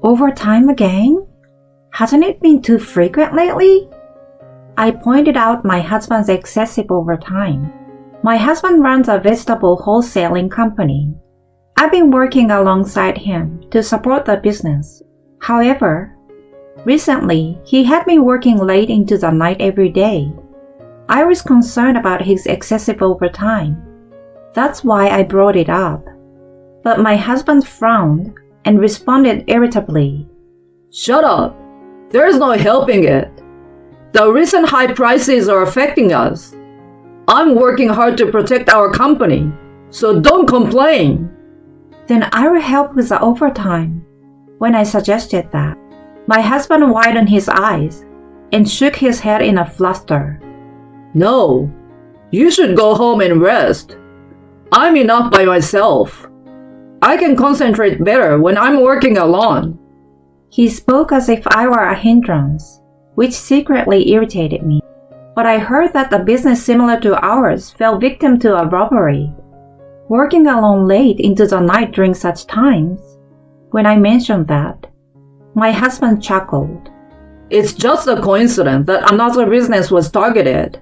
Overtime again? Hasn't it been too frequent lately? I pointed out my husband's excessive overtime. My husband runs a vegetable wholesaling company. I've been working alongside him to support the business. However, recently he had me working late into the night every day. I was concerned about his excessive overtime. That's why I brought it up. But my husband frowned and responded irritably. Shut up! There's no helping it. The recent high prices are affecting us. I'm working hard to protect our company, so don't complain. Then I will help with the overtime. When I suggested that, my husband widened his eyes and shook his head in a fluster. No, you should go home and rest. I'm enough by myself. I can concentrate better when I'm working alone. He spoke as if I were a hindrance, which secretly irritated me. But I heard that a business similar to ours fell victim to a robbery, working alone late into the night during such times. When I mentioned that, my husband chuckled. It's just a coincidence that another business was targeted.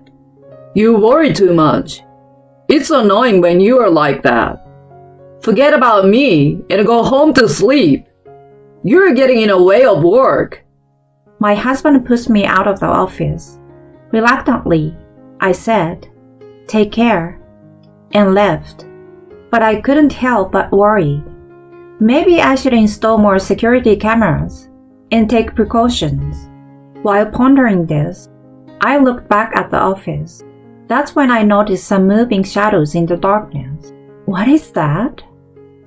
You worry too much. It's annoying when you are like that. Forget about me and go home to sleep. You're getting in the way of work. My husband pushed me out of the office. Reluctantly, I said, "Take care," and left. But I couldn't help but worry. Maybe I should install more security cameras and take precautions. While pondering this, I looked back at the office. That's when I noticed some moving shadows in the darkness. What is that?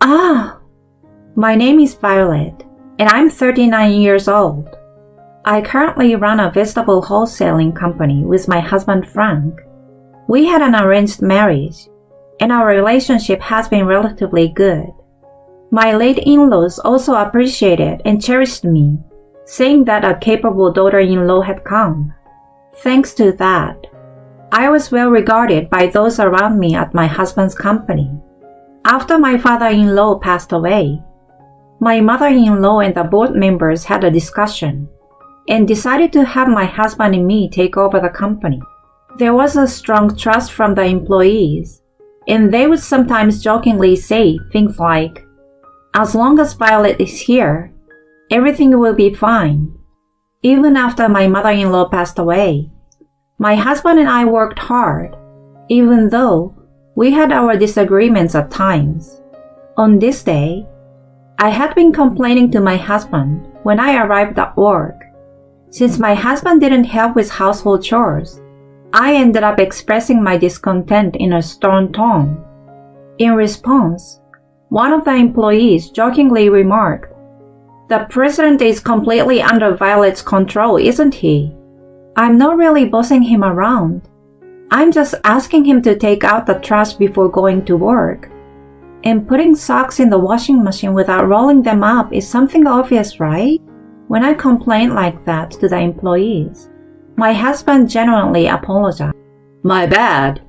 Ah! My name is Violet, and I'm 39 years old. I currently run a vegetable wholesaling company with my husband Frank. We had an arranged marriage, and our relationship has been relatively good. My late in-laws also appreciated and cherished me, saying that a capable daughter-in-law had come. Thanks to that, I was well regarded by those around me at my husband's company. After my father-in-law passed away, my mother-in-law and the board members had a discussion and decided to have my husband and me take over the company. There was a strong trust from the employees, and they would sometimes jokingly say things like, "As long as Violet is here, everything will be fine." Even after my mother-in-law passed away, my husband and I worked hard, even though we had our disagreements at times. On this day, I had been complaining to my husband when I arrived at work. Since my husband didn't help with household chores, I ended up expressing my discontent in a stern tone. In response, one of the employees jokingly remarked, "The president is completely under Violet's control, isn't he? I'm not really bossing him around. I'm just asking him to take out the trash before going to work. And putting socks in the washing machine without rolling them up is something obvious, right?" When I complained like that to the employees, my husband genuinely apologized. My bad.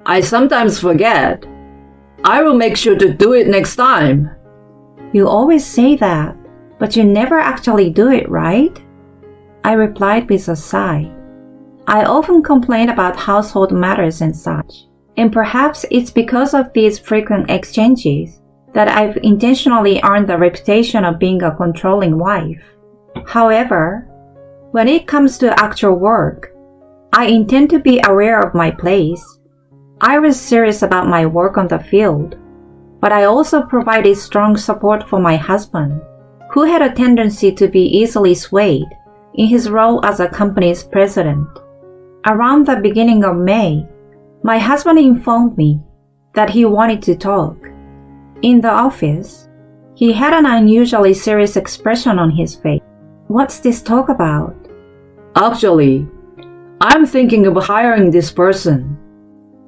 I sometimes forget. I will make sure to do it next time. "You always say that, but you never actually do it, right?" I replied with a sigh. I often complain about household matters and such, and perhaps it's because of these frequent exchanges that I've intentionally earned the reputation of being a controlling wife. However, when it comes to actual work, I intend to be aware of my place. I was serious about my work on the field, but I also provided strong support for my husband, who had a tendency to be easily swayed in his role as a company's president. Around the beginning of May, my husband informed me that he wanted to talk. In the office, he had an unusually serious expression on his face. "What's this talk about?" Actually, I'm thinking of hiring this person.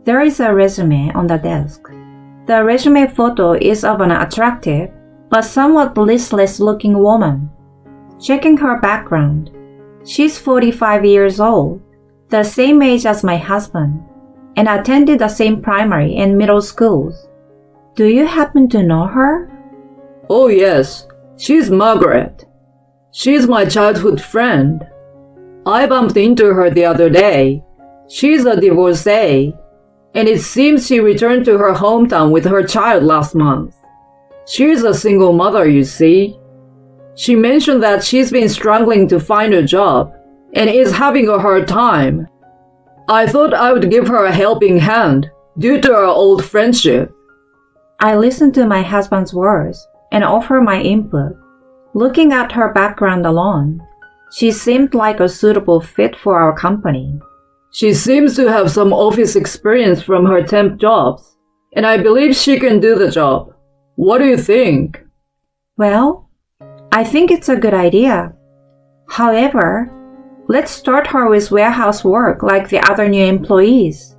There is a resume on the desk. The resume photo is of an attractive but somewhat listless-looking woman. Checking her background, she's 45 years old, the same age as my husband, and attended the same primary and middle schools. Do you happen to know her? Oh yes, she's Margaret. She's my childhood friend. I bumped into her the other day. She's a divorcee, and it seems she returned to her hometown with her child last month. She's a single mother, you see. She mentioned that she's been struggling to find a job and is having a hard time. I thought I would give her a helping hand due to our old friendship. I listened to my husband's words and offered my input. Looking at her background alone, she seemed like a suitable fit for our company. She seems to have some office experience from her temp jobs, and I believe she can do the job. What do you think? Well, I think it's a good idea. However, let's start her with warehouse work like the other new employees.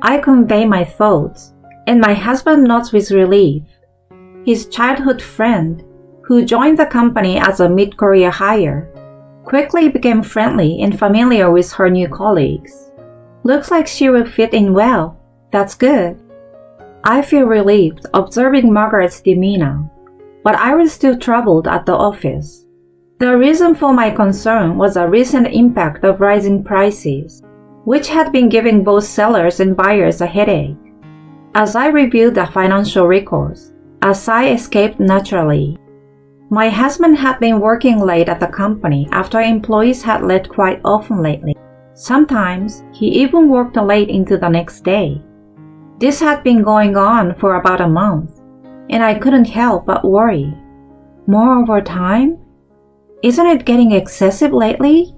I convey my thoughts, and my husband nods with relief. His childhood friend, who joined the company as a mid-career hire, quickly became friendly and familiar with her new colleagues. Looks like she will fit in well. That's good. I feel relieved observing Margaret's demeanor, but I was still troubled at the office. The reason for my concern was a recent impact of rising prices, which had been giving both sellers and buyers a headache. As I reviewed the financial records, a sigh escaped naturally. My husband had been working late at the company after employees had left quite often lately. Sometimes he even worked late into the next day. This had been going on for about a month, and I couldn't help but worry. More overtime? Isn't it getting excessive lately?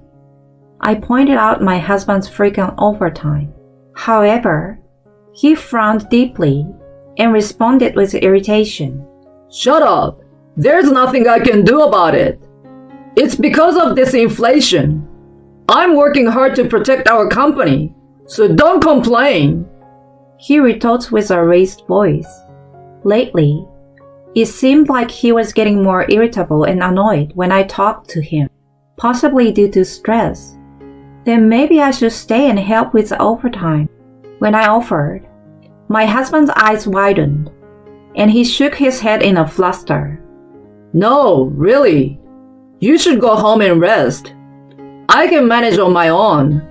I pointed out my husband's frequent overtime. However, he frowned deeply and responded with irritation. Shut up! There's nothing I can do about it. It's because of this inflation. I'm working hard to protect our company, so don't complain. He retorts with a raised voice. Lately, it seemed like he was getting more irritable and annoyed when I talked to him, possibly due to stress. Then maybe I should stay and help with the overtime. When I offered, my husband's eyes widened, and he shook his head in a fluster. No, really. You should go home and rest. I can manage on my own.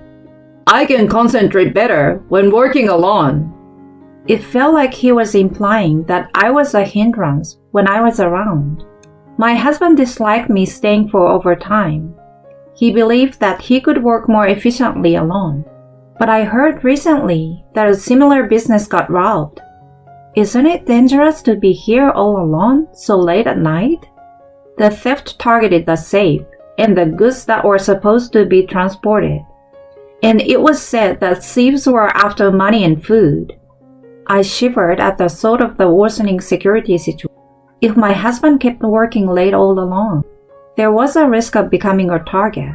I can concentrate better when working alone. It felt like he was implying that I was a hindrance when I was around. My husband disliked me staying for overtime. He believed that he could work more efficiently alone. But I heard recently that a similar business got robbed. Isn't it dangerous to be here all alone so late at night? The theft targeted the safe and the goods that were supposed to be transported. And it was said that thieves were after money and food. I shivered at the thought of the worsening security situation. If my husband kept working late all along, there was a risk of becoming a target.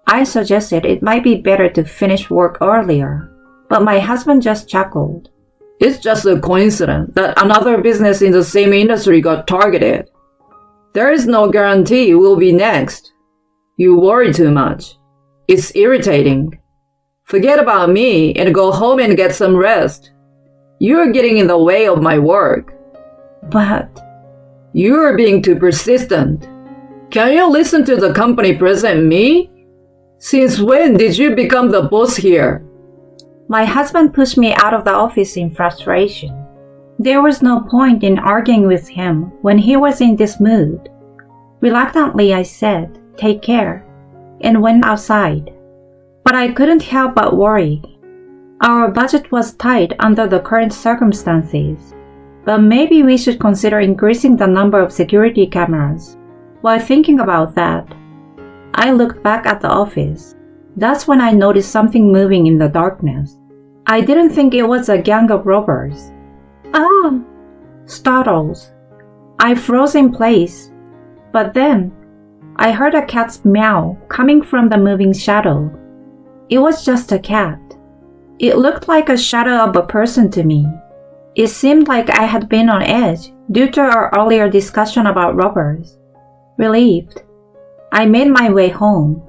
I suggested it might be better to finish work earlier, but my husband just chuckled. It's just a coincidence that another business in the same industry got targeted. There is no guarantee you will be next. You worry too much. It's irritating. Forget about me and go home and get some rest. You're getting in the way of my work. But you're being too persistent. Can you listen to the company president, me? Since when did you become the boss here? My husband pushed me out of the office in frustration. There was no point in arguing with him when he was in this mood. Reluctantly, I said, "Take care," and went outside. But I couldn't help but worry. Our budget was tight under the current circumstances, but maybe we should consider increasing the number of security cameras. While thinking about that, I looked back at the office. That's when I noticed something moving in the darkness. I didn't think it was a gang of robbers. Ah! Startled, I froze in place. But then, I heard a cat's meow coming from the moving shadow. It was just a cat. It looked like a shadow of a person to me. It seemed like I had been on edge due to our earlier discussion about robbers. Relieved, I made my way home.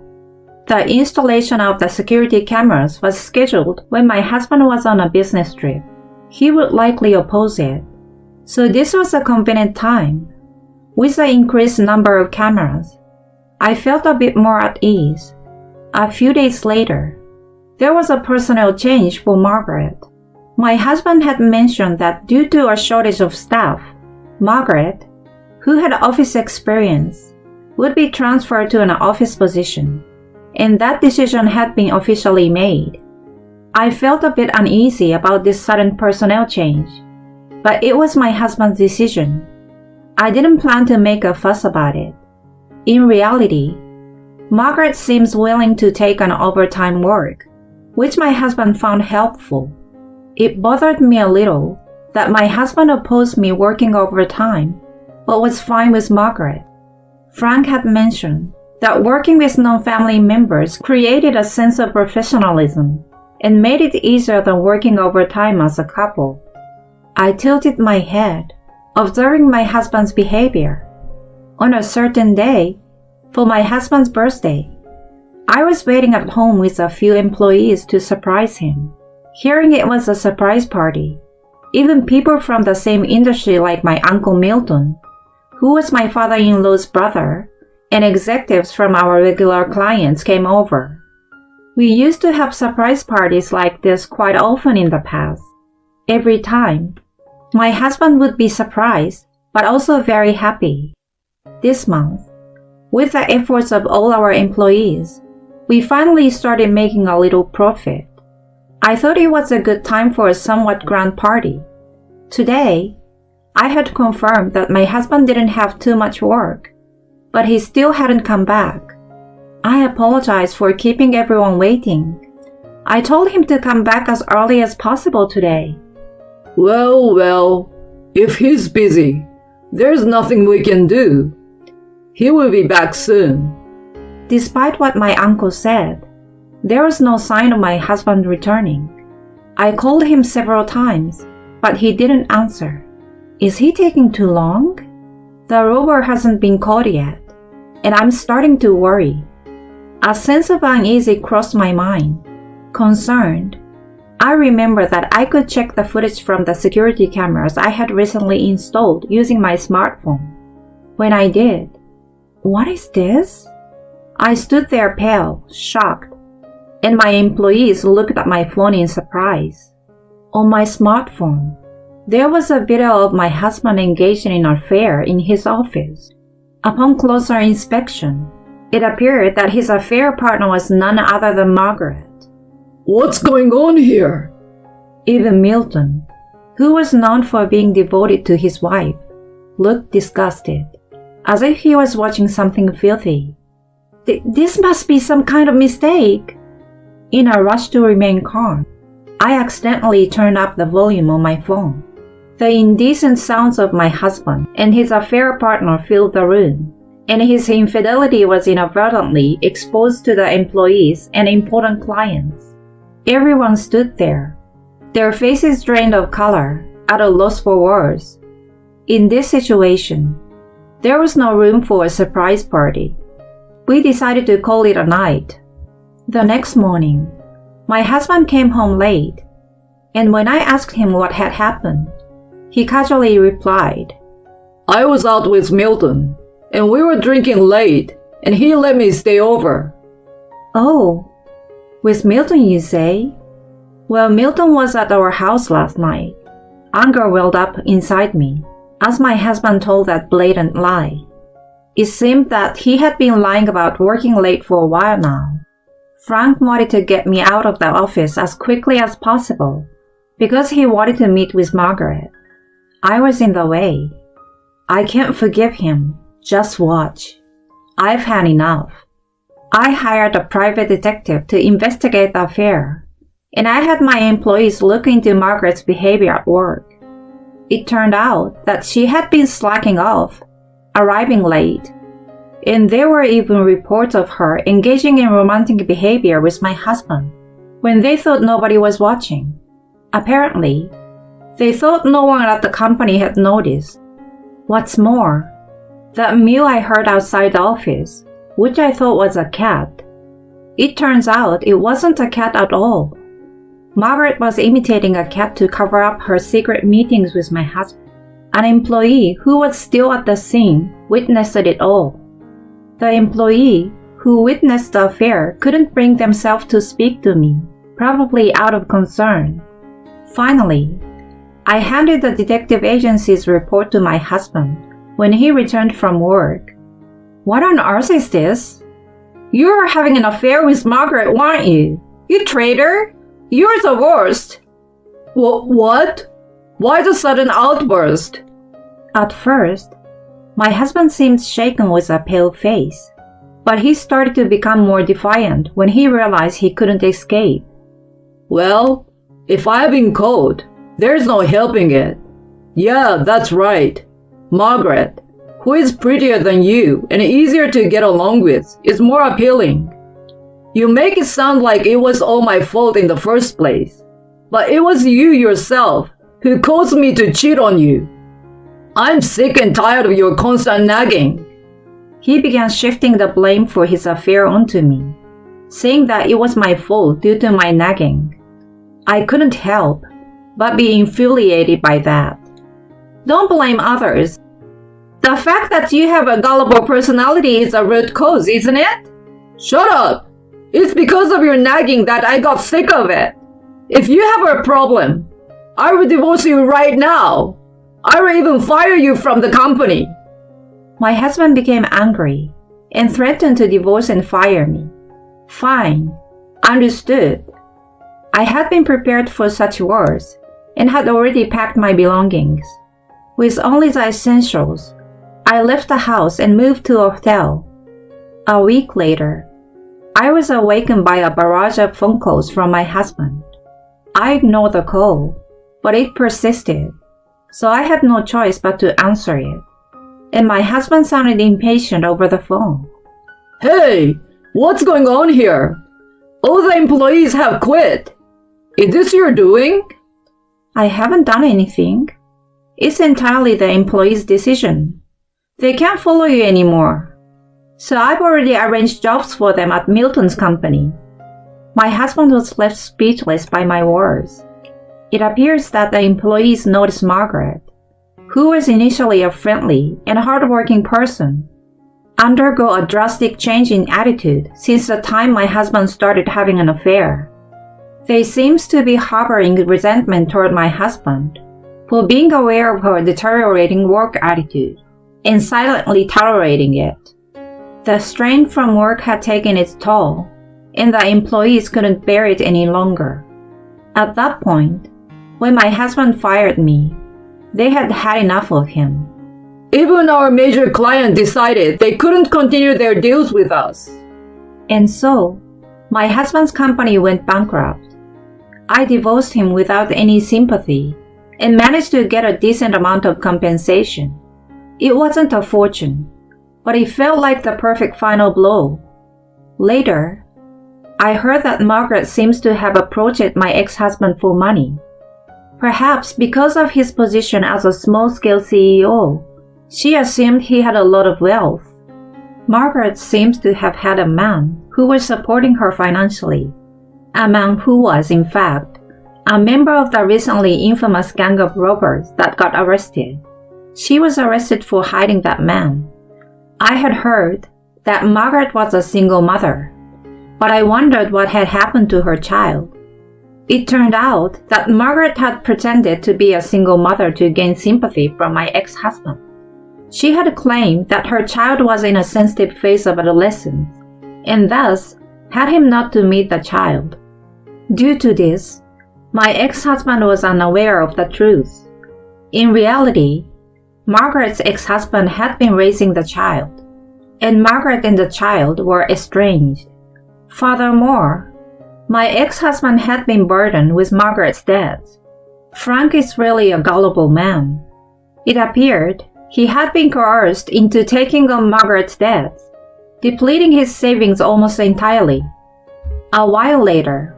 The installation of the security cameras was scheduled when my husband was on a business trip. He would likely oppose it. So this was a convenient time. With the increased number of cameras, I felt a bit more at ease. A few days later, there was a personnel change for Margaret. My husband had mentioned that due to a shortage of staff, Margaret, who had office experience, would be transferred to an office position, and that decision had been officially made. I felt a bit uneasy about this sudden personnel change, but it was my husband's decision. I didn't plan to make a fuss about it. In reality, Margaret seems willing to take on overtime work, which my husband found helpful. It bothered me a little that my husband opposed me working overtime, but was fine with Margaret. Frank had mentioned that working with non-family members created a sense of professionalism and made it easier than working overtime as a couple. I tilted my head, observing my husband's behavior. On a certain day, for my husband's birthday, I was waiting at home with a few employees to surprise him. Hearing it was a surprise party, even people from the same industry like my Uncle Milton, who was my father-in-law's brother, and executives from our regular clients came over. We used to have surprise parties like this quite often in the past. Every time, my husband would be surprised, but also very happy. This month, with the efforts of all our employees, we finally started making a little profit. I thought it was a good time for a somewhat grand party. Today, I had confirmed that my husband didn't have too much work, but he still hadn't come back. I apologized for keeping everyone waiting. I told him to come back as early as possible today. Well, if he's busy, there's nothing we can do. He will be back soon. Despite what my uncle said, there was no sign of my husband returning. I called him several times, but he didn't answer. Is he taking too long? The robber hasn't been caught yet, and I'm starting to worry. A sense of unease crossed my mind. Concerned, I remembered that I could check the footage from the security cameras I had recently installed using my smartphone. When I did, what is this? I stood there pale, shocked, and my employees looked at my phone in surprise. On my smartphone, there was a video of my husband engaged in an affair in his office. Upon closer inspection, it appeared that his affair partner was none other than Margaret. What's going on here? Even Milton, who was known for being devoted to his wife, looked disgusted, as if he was watching something filthy. This must be some kind of mistake. In a rush to remain calm, I accidentally turned up the volume on my phone. The indecent sounds of my husband and his affair partner filled the room, and his infidelity was inadvertently exposed to the employees and important clients. Everyone stood there, their faces drained of color, at a loss for words. In this situation, there was no room for a surprise party. We decided to call it a night. The next morning, my husband came home late, and when I asked him what had happened, he casually replied, I was out with Milton, and we were drinking late, and he let me stay over. Oh, with Milton, you say? Well, Milton was at our house last night. Anger welled up inside me as my husband told that blatant lie. It seemed that he had been lying about working late for a while now. Frank wanted to get me out of the office as quickly as possible because he wanted to meet with Margaret. I was in the way. I can't forgive him. Just watch. I've had enough. I hired a private detective to investigate the affair, and I had my employees look into Margaret's behavior at work. It turned out that she had been slacking off, arriving late, and there were even reports of her engaging in romantic behavior with my husband when they thought nobody was watching. Apparently, they thought no one at the company had noticed. What's more, that mew I heard outside the office, which I thought was a cat, it turns out it wasn't a cat at all. Margaret was imitating a cat to cover up her secret meetings with my husband. An employee who was still at the scene witnessed it all. The employee who witnessed the affair couldn't bring themselves to speak to me, probably out of concern. Finally, I handed the detective agency's report to my husband when he returned from work. "What on earth is this? You were having an affair with Margaret, weren't you? You traitor! You're the worst!" What? Why the sudden outburst? At first, my husband seemed shaken with a pale face, but he started to become more defiant when he realized he couldn't escape. "Well, if I've been caught, there's no helping it. Yeah, that's right. Margaret, who is prettier than you and easier to get along with, is more appealing. You make it sound like it was all my fault in the first place, but it was you yourself who caused me to cheat on you. I'm sick and tired of your constant nagging." He began shifting the blame for his affair onto me, saying that it was my fault due to my nagging. I couldn't help but be infuriated by that. "Don't blame others. The fact that you have a gullible personality is a root cause, isn't it?" "Shut up! It's because of your nagging that I got sick of it. If you have a problem, I will divorce you right now. I will even fire you from the company." My husband became angry and threatened to divorce and fire me. Fine, understood. I had been prepared for such words and had already packed my belongings. With only the essentials, I left the house and moved to a hotel. A week later, I was awakened by a barrage of phone calls from my husband. I ignored the call, but it persisted, so I had no choice but to answer it. And my husband sounded impatient over the phone. "Hey, what's going on here? All the employees have quit. Is this your doing?" "I haven't done anything. It's entirely the employee's decision. They can't follow you anymore. So I've already arranged jobs for them at Milton's company." My husband was left speechless by my words. It appears that the employees noticed Margaret, who was initially a friendly and hardworking person, undergo a drastic change in attitude since the time my husband started having an affair. They seems to be harboring resentment toward my husband for being aware of her deteriorating work attitude and silently tolerating it. The strain from work had taken its toll, and the employees couldn't bear it any longer. At that point, when my husband fired me, they had had enough of him. "Even our major client decided they couldn't continue their deals with us." And so, my husband's company went bankrupt. I divorced him without any sympathy and managed to get a decent amount of compensation. It wasn't a fortune, but it felt like the perfect final blow. Later, I heard that Margaret seems to have approached my ex-husband for money. Perhaps because of his position as a small-scale CEO, she assumed he had a lot of wealth. Margaret seems to have had a man who was supporting her financially, a man who was, in fact, a member of the recently infamous gang of robbers that got arrested. She was arrested for hiding that man. I had heard that Margaret was a single mother, but I wondered what had happened to her child. It turned out that Margaret had pretended to be a single mother to gain sympathy from my ex-husband. She had claimed that her child was in a sensitive phase of adolescence, and thus had him not to meet the child. Due to this, my ex-husband was unaware of the truth. In reality, Margaret's ex-husband had been raising the child, and Margaret and the child were estranged. Furthermore, my ex-husband had been burdened with Margaret's debts. Frank is really a gullible man. It appeared he had been coerced into taking on Margaret's debts, depleting his savings almost entirely. A while later,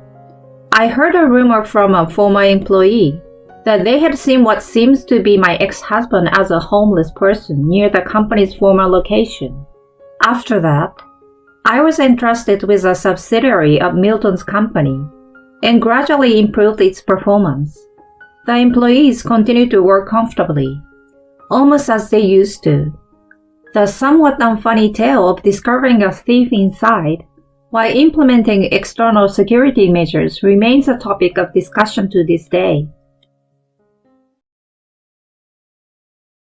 I heard a rumor from a former employee that they had seen what seems to be my ex-husband as a homeless person near the company's former location. After that, I was entrusted with a subsidiary of Milton's company and gradually improved its performance. The employees continued to work comfortably, almost as they used to. The somewhat unfunny tale of discovering a thief inside while implementing external security measures remains a topic of discussion to this day.